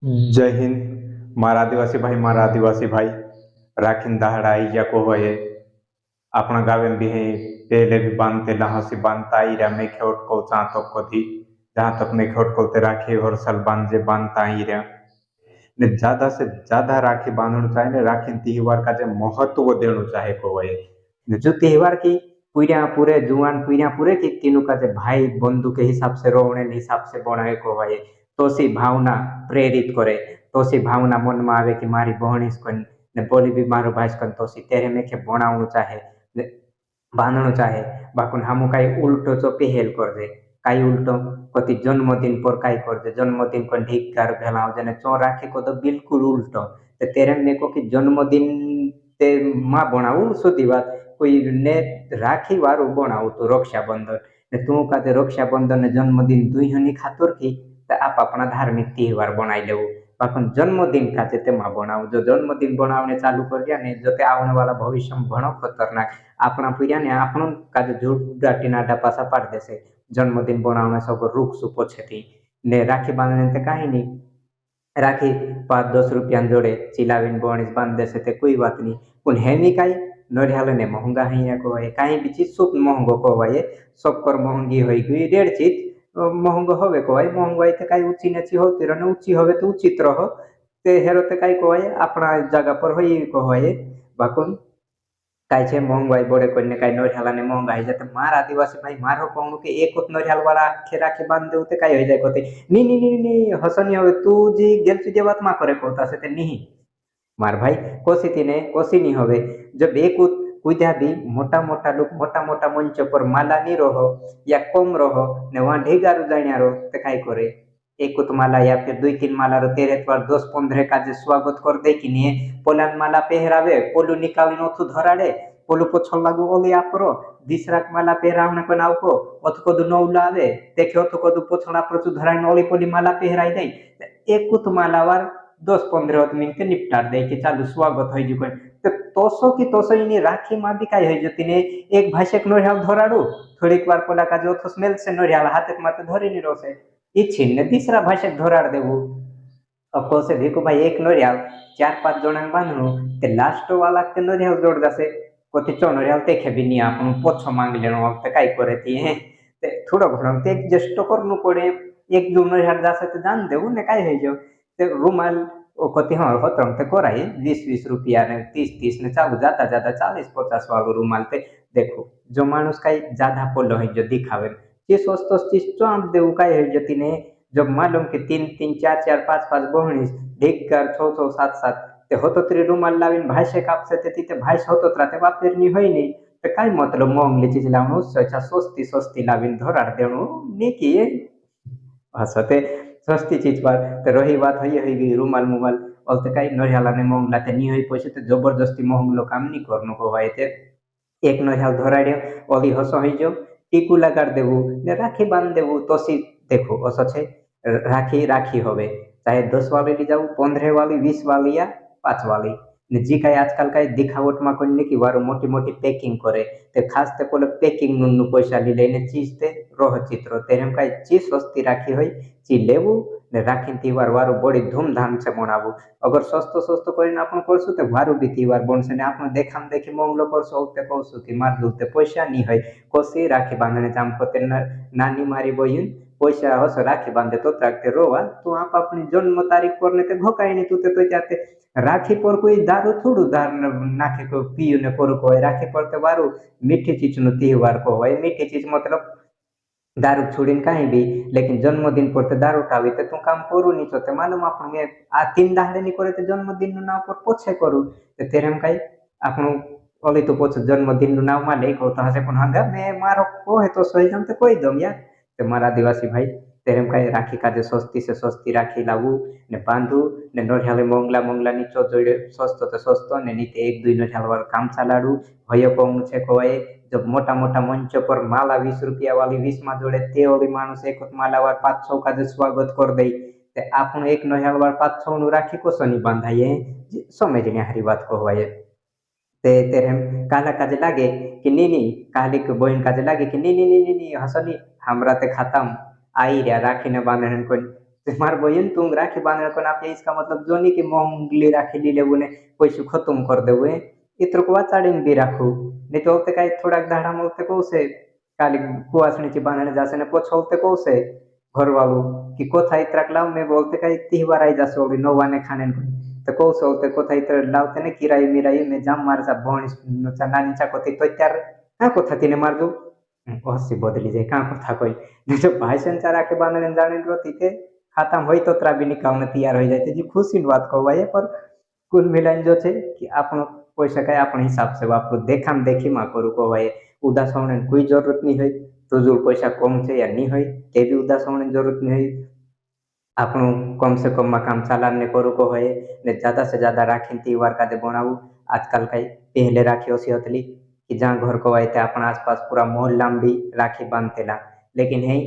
जय हिंद। मारा आदिवासी भाई राखीन दहाड़ा आई जा को होए अपना गावे में भी है पहले भी बांधते लहासी बांधता ही रहा मैं खेवट को जहाँ तक को थी जहाँ तक मैं खेवट को ते राखी हर साल बांधता ही रहा ने ज्यादा से ज्यादा राखी बांधना चाहे ने राखी त्योहार का जो महत्व देना चाहे को होए ने जो त्योहार की पूरा पूरे जुआन पूरे की तीनों का जो भाई बंधु के हिसाब से रोवणे हिसाब से बनाए को होए तो सी भावना प्रेरित करे तो सी भावना मन में आवे कि मारी बहनी ने बोली भी मारो भाई तो सी तेरे में के बनावनु चाहे बांधणो चाहे बाकुन हमू काही उलटो जो पहेल कर दे काही उलटो कति जन्मदिन पर काही कर दे जन्मदिन को ढीकार भेलाओ जने चो राखे को तो बिल्कुल उल्टो ते तेरे में को कि जन्मदिन ते मां बनाऊ सुधी बात कोई ने राखी वारू बनाऊ तो रक्षाबंधन ने तू का रक्षाबंधन ने जन्मदिन दुई हनी खातर की आप अपना धार्मिक त्योहार बनाई लेव बाकी जन्मदिन का तेमा बनाव जो जन्मदिन बनावने चालू कर दिया ने जो आने वाला भविष्य में घणो खतरनाक अपना पीढ़िया ने आपण का झूठा टीनाटा पासा पाड़ देसे जन्मदिन बनावने सब रुख सुपो छे ने राखी बांधने कहीं नहीं राखी 5-10 रुपया जोड़े चिलावीन बणीस बांध देसे ते कोई बात नहीं पण हेमी काई नरियाल ने महंगा है को कहीं भी चीज सब महंगो को सबकर महंगी हो गई रेड चीज महंगो हवे को महंगाई ते काई ऊंची नेची होती रहे ऊंची हवे तो उचित रहो ते हेरो ते काई को अपना जगह पर होई को बाकुन काई छे महंगाई बड़े कोई ने काई नरियाला ने महंगाई जाते मार आदिवासी भाई मारो कहूं कि एक उत नरियाल वाला आखे राखी बांध देते काई हो जाए कोते नी नी नी नी हसनी हवे तू जी गेल तुझे बात मा करे कोता से ते नहीं मार भाई कोसी तीने कोसी नहीं हवे जब एक उत कुद्या भी मोटा मोटा लोग मोटा मोटा मंच पर माला नहीं रहो या कम रहो ने वहां ढेगारू जाण्या रो ते काई करे एक उत माला या फिर 2-3 माला रो तेरे त्वार 10-15 का जे स्वागत कर दे कि नहीं पोलान माला पहरावे पोलू निकाली नथु धराड़े पोलू पोछल लागू ओली आपरो दिसराक माला पहरावने को नावको अथको दु नौ लावे देखे अथको दु पोछला प्रचु धराई ओली पोली माला पहराई दे एक उत माला वार 10-15 मिनिट निपटार दे कि चालू स्वागत हो जुको तो तोसो की तोसो इनी राखी मा भी काय हो जती ने एक भाषक नोरियाल धराड़ू थोड़ीक बार पोला का जो तो स्मेल से नोरियाल हाथ माते धरी नि रोसे इच्छिन ने तीसरा भाषक धराड़ देवू अब कोसे देखो भाई एक नोरियाल 4-5 जणन बांधणू ते लास्ट वाला के नोरियाल जोड़ दसे कोती चो नोरियाल देखे भी नहीं आपन पोछो मांग लेनो ते काय करे ती है ते थोड़ो घणो ते एडजस्ट करनु पड़े एक जो नोरियाल जासे ते जान देवू ने काय है जो ते रुमाल ओ कति हाँ होतरम ते कोराई 20-20 रुपया ने 30-30 ने चालू जाता जाता 40-50 वालो रुमाल ते देखो जो मानुस काई ज्यादा पोलो है जो दिखावे ये सोचतो चीज चांप देऊ काय है जती ने जब मालूम कि 3-3 4-4 5-5 बहणीस ढेकर 6-6 7-7 ते होतो तरी रुमाल लावीन भाषे कापसे ते तिथे भाष होतो राहते वापेरनी होई नहीं ते काय मतलब महंगली चीज लावणू सचा सस्ती सस्ती लावीन धराड़ देणू नीकी असं ते सस्ती चीज पर तो रही बात हुई गई रुमाल मुमाल और तो कई नरियाला ने महंगला ते नहीं हुई पैसे तो जबरदस्ती महंगलो काम नहीं करनो को भाई ते एक नरियाल धराड़े ओली हसो ही जो टीकू लगाड़ देवू ने राखी बांध देवू तो सी देखो असो छे राखी राखी होवे चाहे 10 वाली ली जाऊ 15 वाली 20 वाली या 5 वाली ने जी काई आजकल काई दिखावट में कोई की वारो मोटी मोटी पैकिंग करे ते खास ते पोले पैकिंग नु पैसा ली लेने चीज ते रोह चित्र तेरम काई चीज सस्ती राखी होई ची लेवू ने राखी त्योहार वारो बड़ी धूमधाम से मनावू अगर सस्तो सस्तो करीने आपण करसु ते वारो भी त्योहार बनसे ने आपण देखाम देखी मंगलो करसु ते कहसु कि मार दूते पैसा नहीं होय कोसी राखी बांधने जाम कोते नानी मारी बहिन पैसा हस राखी बांधे तो ताकते रोवा तो आप अपनी जन्म तारीख पर ने ते घोकाई नहीं तू तो जाते राखी पर कोई दारू थोड़ू दार नाखे को पीयू ने करू को राखी पर ते वारू मीठी चीज नु त्योहार को होय मीठी चीज मतलब दारू छोड़ीने कहीं भी लेकिन जन्मदिन पर दारू टावी तो तू काम करू नहीं तो मालूम आपण आ 3 दाहड़े नहीं करे तो जन्मदिन नु नाव पर पोछे करू तो तेरे में कई आपण ओली तो पोछ जन्मदिन नु नाव माले को तो हसे पण हंगा मैं मारो को है तो सही जम तो कोई दम यार तो मारा आदिवासी भाई तेरे में कई राखी का जो सस्ती से सस्ती राखी लावू ने बांधू ने नरियाले मंगला मंगला नीचो जोड़े सस्तो तो सस्तो ने नीते 1-2 नरियाल वार काम चालाडू भयो कहूं छे कोए जब मोटा मोटा मंच पर माला 20 रुपया वाली 20 में जोड़े ते ओली मानुस एक माला वार 500 का जो स्वागत कर दे ते आपण एक नरियाल वार 500 नु राखी को सनी बांधाये समझने हरी बात को होए ते तेरे काला काजे लागे कि नी काली के बहन काजे लागे कि नी हसनी हमरा ते खत्म आई रे राखी ने बांधन को मार बहन तुम राखी बांधने को आप इसका मतलब जो नहीं कि मोंगली राखी ली लेबू ने पैसे खत्म कर देबू इतर को चाड़ी भी राखू नहीं तो होते कहीं थोड़ा धाड़ा में होते कौ से काली कुआसनी बांधने जासे ने पछौते कौ से घर बाबू कि कोथा इतराक लाव मैं बोलते कहीं तिहवार आई जासे होगी नौवाने खाने को तो कौ से होते कोथा इतर लावते ने किराई मिराई में जाम मार सा भणी नानी चा कोती तो त्यार हाँ कोथा तीने मार दू हसी बदली जाए कहाँ कोथा कोई नहीं तो भाई संचार आके बांधने जाने रोती थे खाता હોય તો ત્રા બી નિકાલને તૈયાર હોઈ જાય તે ખુશીની વાત કહેવાય પર કુલ મિલાઈને જો છે કે આપણો પૈસા કાંઈ આપણા હિસાબ से વાપરું દેખામ દેખીમાં કરું કહેવાય ઉદાસ હોવાની કોઈ જરૂરત નહીં હોય તો જો પૈસા કમ છે યા નહીં હોય તે બી ઉદાસ હોવાની જરૂરત નહીં હોય આપણું કમ से कम માં કામ ચાલાને કરું કહેવાય ને ज़्यादा से ज़्यादा રાખીને તહેવાર કાદે બનાવું આજકાલ કાંઈ પહેલે રાખી ઓછી હતી कि जहाँ घर को आए थे अपना आसपास पूरा मोहल्ला में भी राखी बांधते ला लेकिन है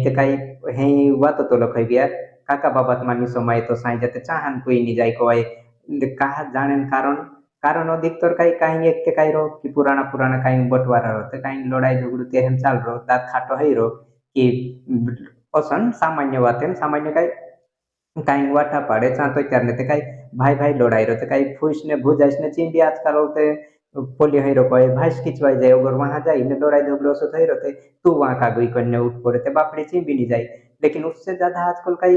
तो कई है हुआ तो लखई भी यार काका बाबा तुम्हारी समय तो साई जाते चाहन कोई नहीं जाए को आए कहा जाने कारण कारण अधिकतर कहीं कहीं एक के कहीं रो कि पुराना पुराना कहीं बंटवारा रो तो कहीं लड़ाई झगड़ू ते हम चाल रो दांत खाटो है रो कि पसंद सामान्य बात है सामान्य कहीं कहीं वाटा पाड़े चाह तो करने ते कहीं भाई भाई लड़ाई रो तो कहीं फूस ने भूजाइस ने चिंडी आजकल होते पोली हई रो कहे भाई खींचवाई जाए अगर वहां जाए ने लड़ाई झगड़ो से थई रहते तू वहां का गई कन्या उठ पड़े ते बापड़ी चिंबी नहीं जाए लेकिन उससे ज्यादा आजकल कई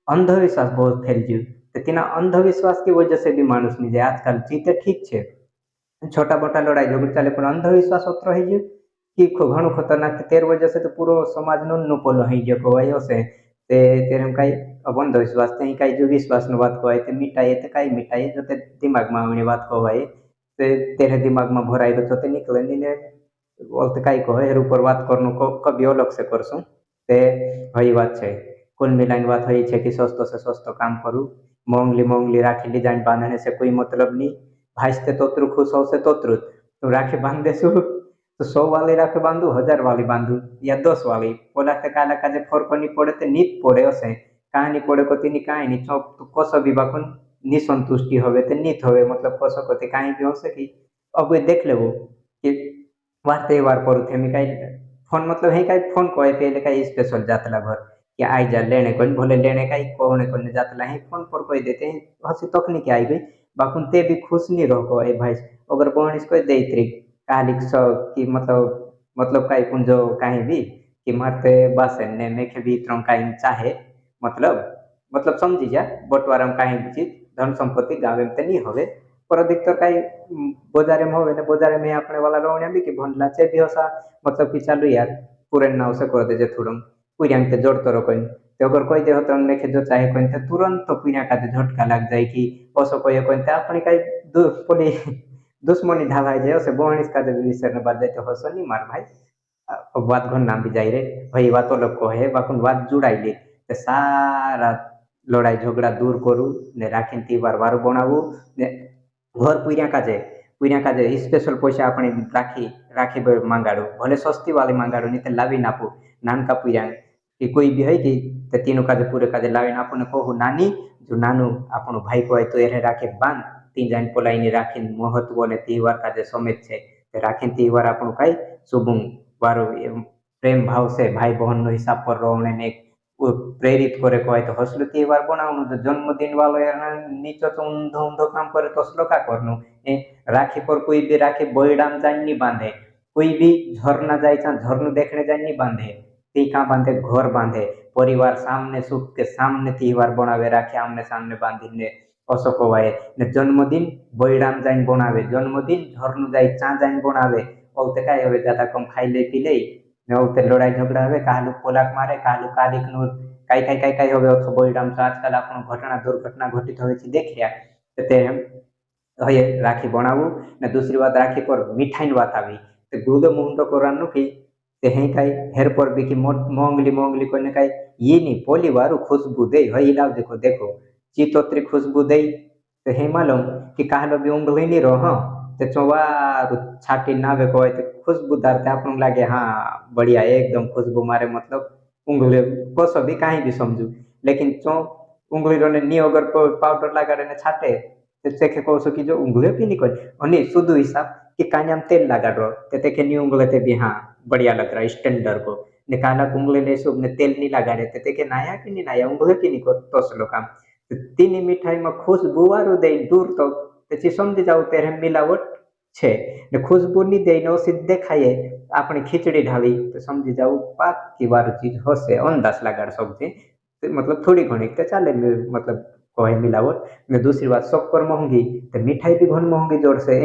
अंधविश्वास बहुत फैल गयो तो तेना अंधविश्वास की वजह से भी मानुष नहीं जाए आजकल जीते ठीक छे छोटा मोटा लड़ाई झगड़ चले पर अंधविश्वास उतर रही गयो कि घणो खतरनाक तेर वजह से तो पूरो समाज नो पोलो हई गयो कवायो से ते तेरे में कई अब अंधविश्वास ते कई जो विश्वास नो बात कवाय ते मिटाई ते कई मिटाई जो ते दिमाग में आवनी बात कवाय ते तेरे दिमाग में भराई तो ते निकले नहीं ने बोलते कई कहे एर ऊपर बात करनो को कभी अलग से करसू ते हई बात छे कुल मिलाइन बात हई छे कि सस्तो से सस्तो काम करू मोंगली मोंगली राखी डिजाइन बांधने से कोई मतलब नहीं भाईस्ते तोत्रु खुश हो से तोत्रु तो राखी बांध देसु तो 100 वाली राखी बांधू 1000 वाली बांधू या 10 वाली बोला के काला काजे फरक नहीं पड़े ते नीत पड़े हसे कहानी पड़े को तीनी कहानी नहीं चौक तो कसो भी बाकुन निसंतुष्टि होवे ते नीत होवे मतलब कसो को ते कहीं भी हो सकी अब देख लेबो कि वार त्योहार पर थे कहीं फोन मतलब है कहीं फोन को पहले कहीं स्पेशल जातला घर कि आई जा लेने को भले लेने का कोने कोने जातला है फोन पर कोई देते हैं हंसी तकनीक आई गई बाकुन ते भी खुश नहीं रहो ए भाई अगर बहन इसको दे तरी कालिक कि मतलब कहीं कुंजो कहीं भी कि मारते बासन ने मेखे भी इतना कहीं चाहे मतलब समझी जा बंटवारा में कहीं भी चीज धन संपत्ति गावे में नहीं होवे पर अधिकतर कहीं बाजारे में होवे ने बाजारे में अपने वाला रोने भी कि भंडला चे भी होसा मतलब कि चालू यार पूरे नाव से कर दे जे थोड़म पुरियांग ते जोड़तो रो कोई तो अगर कोई देह तो नेखे जो चाहे कोई ते तुरंत तो पुरिया का झटका लग जाए कि ओसो कोई कोई ते अपनी कई पुली दुश्मनी ढाला जाए से बोहनिस का जब विसर ने बाद जाए तो हसो नहीं मार भाई अब बात घन नाम भी जाई रे भाई बात लोग को है बाकुन बात जुड़ाई ले ते सारा लड़ाई झगड़ा दूर करू ने राखीन तहेवार वारो बनावू ने घर पुरिया काजे स्पेशल पैसा अपने राखी राखी मांगाड़ू भले सस्ती वाली मांगाड़ू नहीं तो लावी नापू नानका पुरिया कि कोई भी है कि तीनों काजे पूरे काजे लावी नापू ने कहू नानी जो नानू आपनो भाई को है तो एरे राखी बांध तीन जान पोलाई राखी महत्व ने तहेवार काजे समेत है राखी तहेवार आपनो कई शुभ वारो प्रेम भाव से भाई बहन नो हिसाब पर रोने ने प्रेरित करे कहै तो हसलो तहेवार बनावनु तो जन्मदिन वालो नीचो तो ऊंधो ऊंधो काम करे तो हसलो का करनु राखी पर कोई भी राखी बईडाम जान नहीं बांधे कोई भी झरना जाए झरनु देखने जाए नहीं बांधे ती कहाँ बांधे घर बांधे परिवार सामने सुख के सामने तहेवार बनावे राखी आमने सामने बांधी असो कहवाय ने जन्मदिन बईडाम जाइन बनावे जन्मदिन झरनु जाए चा जाइन बनावे औते काय हवे ज्यादा कम खाई ले पी ले औते लड़ाई झगड़ा हवे कालू पोलाक मारे कालू कालिक नु काई काई काई काई हवे अथवा बईडाम तो आजकल आपण घटना दुर्घटना घटित होवे छी देखिया ते हय राखी बनावू ने दूसरी बात राखी पर मिठाई बात आवी तो दूध मुंडो कोरानु की ते हैं काई हेर पर भी की मोंगली मोंगली कोने काई ये नहीं पोली वारू खुशबू दे हय लाव देखो देखो चितोत्री खुशबू दे तो हे मालूम कि कहलो भी उंगली नहीं रहो ते चोवारू छाटी नावे को तो खुशबूदार ते आपन लागे हाँ बढ़िया एकदम खुशबू मारे मतलब उंगली कसो भी कहीं भी समझू लेकिन चो उंगली रोने नी अगर पाउडर लगाड़े ने छाटे तो चेखे को कि जो उंगली भी नहीं कोई अनि शुद्ध हिसाब कि कान्याम तेल लगाड़ो ते नी उंगली ते भी हाँ बढ़िया लग रहा है स्टैंडर्ड को ने कांदा कुंगले शुभ ने तेल नहीं लगाड़े ते के नाया कि नहीं नाया ઊંઘે કે નહીં તોસલો કામ તેની મીઠાઈમાં ખુશ્બુ વાળું દઈ દૂર તો પછી સમજી જાવ ત્યારે મિલાવટ છે ને ખુશ્બુ નહીં દઈને ઓછી દેખાય આપણી ખીચડી ઢાળી તો સમજી જાવ પાકી વાળું ચીજ હશે અંદાજ લગાડ સૌથી मतलब थोड़ी घनी तो चले मतलब कहे मिलावट ने दूसरी बात शक्कर महंगी तो मिठाई भी घन महंगी जोड़ से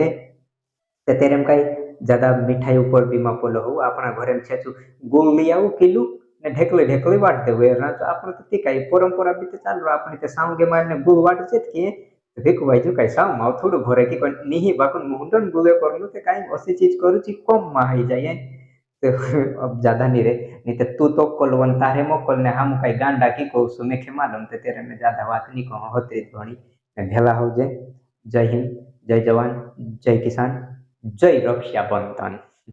ते तेरे में कई ज्यादा मिठाई ऊपर भी मापोलो हो अपना घरे में छेचू गुड़ लिया किलो ने ढेकले ढेकले वाट दे हुए ना तो आपने तो ठीक है परंपरा भी तो चाल रहा अपने तो सामगे मारने गुड़ वाट चेत किए देख भाई जो कैसा माव थोड़ा घरे की कोई नहीं बाकन मुंडन गुड़े करनो तो कहीं ऐसी चीज करू ची कम माही जाए तो अब ज्यादा नहीं रे नहीं तो तू तो कोलवन तारे मोकल ने हम कई गांडा की कहू सु मेखे मालूम तो तेरे में ज्यादा बात नहीं कहो होते घणी भेला हो जय जय हिंद जय जवान जय किसान जय रक्षा बंधन।